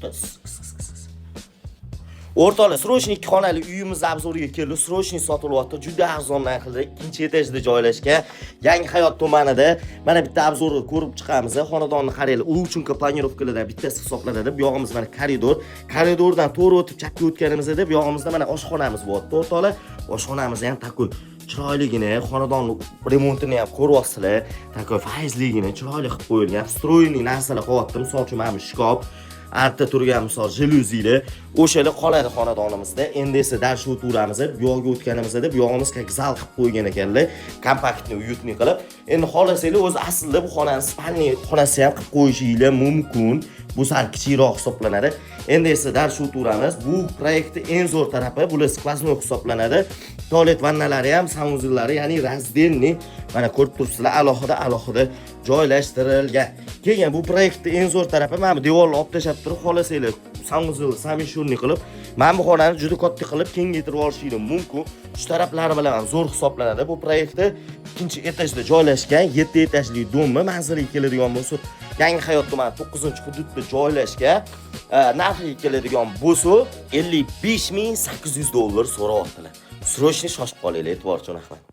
to'xta. O'rtoqlar, srochniy 2 xonali uyimiz obzoriga keldi. Srochniy sotilyapti. Juda arzon narxda, ikkinchi etajda joylashgan Yangi Hayot tumanida. Mana bitta obzorni ko'rib chiqamiz. Xonadonni qaranglar. U uchun planirovkalardan bittasi hisoblanadi. Bu yog'imiz mana koridor. Koridordan to'g'ri o'tib chapga o'tganimizda bu yog'imizda mana oshxonamiz bor. O'rtoqlar, oshxonamiz ham takoy chiroyligini, xonadonni remontini ham ko'ryapsizlar. Takoy fayzligini chiroyli qilib qo'yilgan. Stroyniy narsalar qo'yapti. Misol uchun mana bu shkop, artda turgan misol jaluzilar o'shalar qoladi xonadonimizda. Endi esa darsga o'tiramiz. Bu yoqqa o'tganimizda bu yog'imiz zal qilib qo'ygan ekanlar. Kompaktni, uyutni qilib. Endi xohlasanglar o'zi aslida bu xonani spalniy xonasi ham qilib qo'yishinglar mumkin. Bu sal kichikroq hisoblanadi. Endi esa darsga o'tiramiz. Bu proyektning eng zo'r tarafi bular skvoznoy hisoblanadi. Tualet vannalari ham, sanuzellari, ya'ni razdelniy, mana ko'rib turibsizlar, alohida joylashtirilgan. Keyin bu proyektning eng zo'r tarafi mana bu devorni olib tashab turib, xohlasanglar sanuzel samishurniy qilib, mana bu xonani juda katta qilib kengaytirib olishingiz mumkin. Shu taraflari bilan ham zo'r hisoblanadi. Bu proyektda ikkinchi etajda joylashgan 7 etajli domni manziliga keladigan bo'lsa, Yangi Hayot tumani 9-hududda joylashgan. Narxiga keladigan bo'lsa, $55,800 so'rayaptilar. Srochniy shoshib qolinglar, e'tiborchi rahmat.